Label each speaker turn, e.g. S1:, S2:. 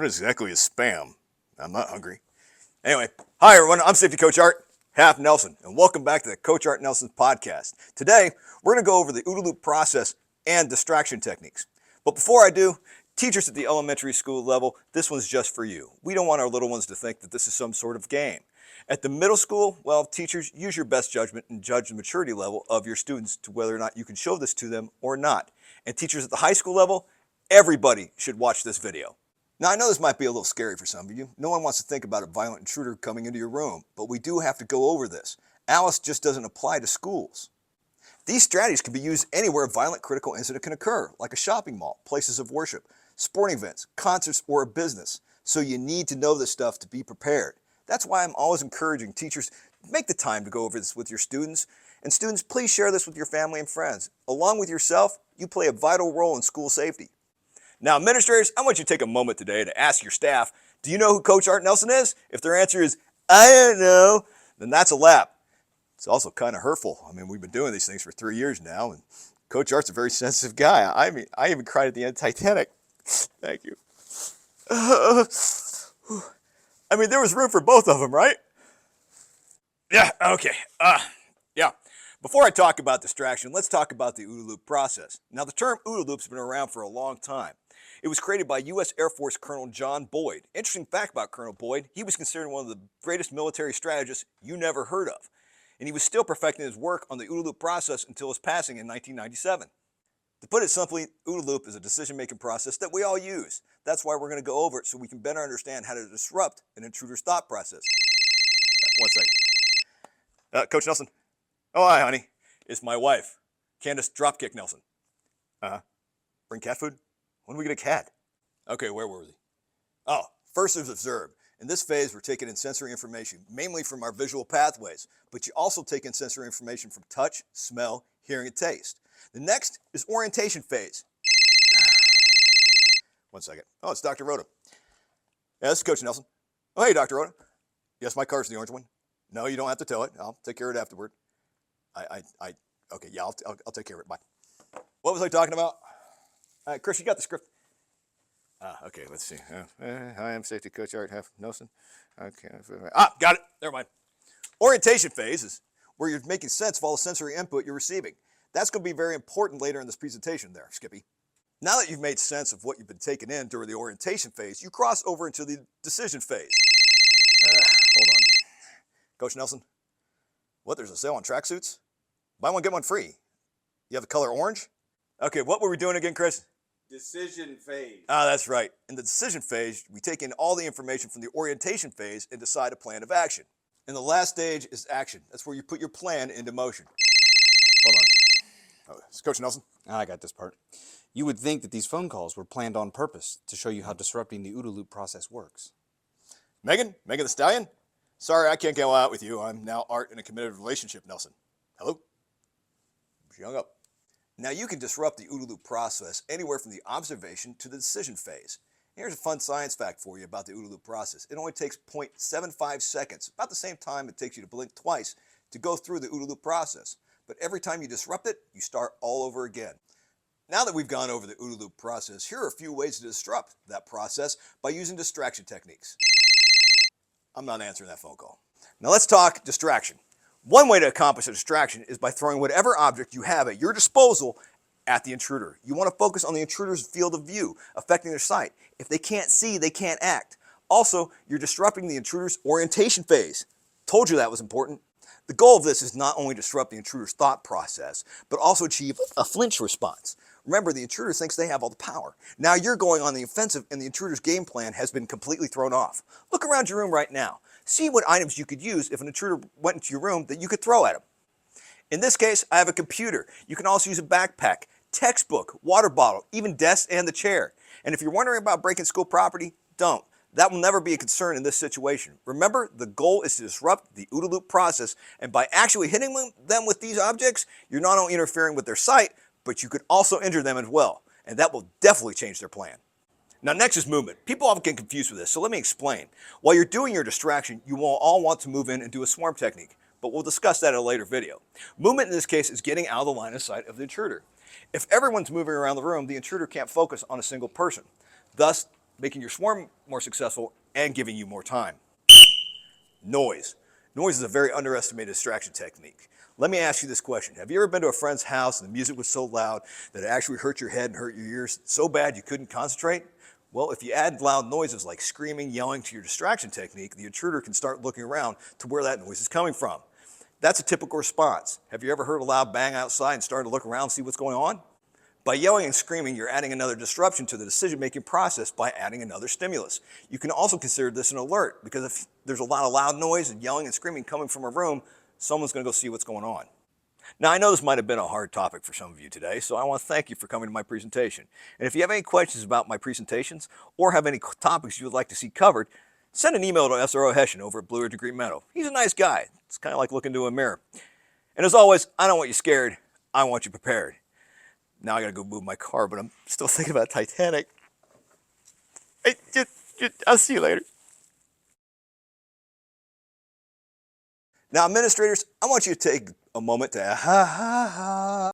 S1: exactly is spam? I'm not hungry. Anyway, hi everyone, I'm Safety Coach Art, Half Nelson, and welcome back to the Coach Art Nelson's podcast. Today, we're going to go over the OODA loop process and distraction techniques. But before I do, teachers at the elementary school level, this one's just for you. We don't want our little ones to think that this is some sort of game. At the middle school, well, teachers, use your best judgment and judge the maturity level of your students to whether or not you can show this to them or not. And teachers at the high school level, everybody should watch this video. Now, I know this might be a little scary for some of you. No one wants to think about a violent intruder coming into your room, but we do have to go over this. Alice just doesn't apply to schools. These strategies can be used anywhere a violent critical incident can occur, like a shopping mall, places of worship, sporting events, concerts, or a business. So you need to know this stuff to be prepared. That's why I'm always encouraging teachers, make the time to go over this with your students. And students, please share this with your family and friends. Along with yourself, you play a vital role in school safety. Now, administrators, I want you to take a moment today to ask your staff, do you know who Coach Art Nelson is? If their answer is, I don't know, then that's a lap. It's also kind of hurtful. I mean, we've been doing these things for 3 years now, and Coach Art's a very sensitive guy. I mean, I even cried at the end of Titanic. Thank you. I mean, there was room for both of them, right? Yeah, okay. Yeah. Before I talk about distraction, let's talk about the OODA loop process. Now, the term OODA loop's been around for a long time. It was created by U.S. Air Force Colonel John Boyd. Interesting fact about Colonel Boyd, he was considered one of the greatest military strategists you never heard of. And he was still perfecting his work on the OODA loop process until his passing in 1997. To put it simply, OODA loop is a decision-making process that we all use. That's why we're going to go over it so we can better understand how to disrupt an intruder's thought process. One second. Coach Nelson. Oh, hi, honey. It's my wife, Candace Dropkick Nelson. Bring cat food? When do we get a cat? Okay, where were we? Oh, first is observe. In this phase, we're taking in sensory information, mainly from our visual pathways, but you also take in sensory information from touch, smell, hearing, and taste. The next is orientation phase. One second. Oh, it's Dr. Rhoda. Yeah, this is Coach Nelson. Oh, hey, Dr. Rhoda. Yes, my car's the orange one. No, you don't have to tell it. I'll take care of it afterward. Okay, yeah, I'll take care of it. Bye. What was I talking about? Chris, you got the script. Okay, let's see. Hi, I'm Safety Coach Art Half Nelson. Okay. Got it. Never mind. Orientation phase is where you're making sense of all the sensory input you're receiving. That's going to be very important later in this presentation there, Skippy. Now that you've made sense of what you've been taking in during the orientation phase, you cross over into the decision phase. Hold on. Coach Nelson, what, there's a sale on tracksuits? Buy one, get one free. You have the color orange? Okay, what were we doing again, Chris?
S2: Decision phase.
S1: That's right. In the decision phase, we take in all the information from the orientation phase and decide a plan of action. And the last stage is action. That's where you put your plan into motion. Hold on. It's Coach Nelson.
S3: I got this part. You would think that these phone calls were planned on purpose to show you how disrupting the OODA loop process works.
S1: Megan the Stallion? Sorry, I can't go out with you. I'm now Art in a committed relationship, Nelson. Hello? She hung up. Now you can disrupt the OODA loop process anywhere from the observation to the decision phase. Here's a fun science fact for you about the OODA loop process. It only takes 0.75 seconds, about the same time it takes you to blink twice, to go through the OODA loop process. But every time you disrupt it, you start all over again. Now that we've gone over the OODA loop process, here are a few ways to disrupt that process by using distraction techniques. I'm not answering that phone call. Now let's talk distraction. One way to accomplish a distraction is by throwing whatever object you have at your disposal at the intruder. You want to focus on the intruder's field of view, affecting their sight. If they can't see, they can't act. Also, you're disrupting the intruder's orientation phase. Told you that was important. The goal of this is not only disrupt the intruder's thought process, but also achieve a flinch response. Remember, the intruder thinks they have all the power. Now you're going on the offensive and the intruder's game plan has been completely thrown off. Look around your room right now. See what items you could use if an intruder went into your room that you could throw at him. In this case, I have a computer. You can also use a backpack, textbook, water bottle, even desks and the chair. And if you're wondering about breaking school property, don't. That will never be a concern in this situation. Remember, the goal is to disrupt the OODA loop process, and by actually hitting them with these objects, you're not only interfering with their sight, but you could also injure them as well, and that will definitely change their plan. Now next is movement. People often get confused with this, so let me explain. While you're doing your distraction, you will all want to move in and do a swarm technique, but we'll discuss that in a later video. Movement in this case is getting out of the line of sight of the intruder. If everyone's moving around the room, the intruder can't focus on a single person. Thus, making your swarm more successful and giving you more time. Noise. Noise is a very underestimated distraction technique. Let me ask you this question. Have you ever been to a friend's house and the music was so loud that it actually hurt your head and hurt your ears so bad you couldn't concentrate? Well, if you add loud noises like screaming, yelling to your distraction technique, the intruder can start looking around to where that noise is coming from. That's a typical response. Have you ever heard a loud bang outside and started to look around and see what's going on? By yelling and screaming, you're adding another disruption to the decision-making process by adding another stimulus. You can also consider this an alert, because if there's a lot of loud noise and yelling and screaming coming from a room, someone's going to go see what's going on. Now, I know this might have been a hard topic for some of you today, so I want to thank you for coming to my presentation. And if you have any questions about my presentations or have any topics you would like to see covered, send an email to SRO Hessian over at Blue Ridge and Green Meadow. He's a nice guy. It's kind of like looking into a mirror. And as always, I don't want you scared. I want you prepared. Now I gotta go move my car, but I'm still thinking about Titanic. I'll see you later. Now, administrators, I want you to take a moment to ha ha ha.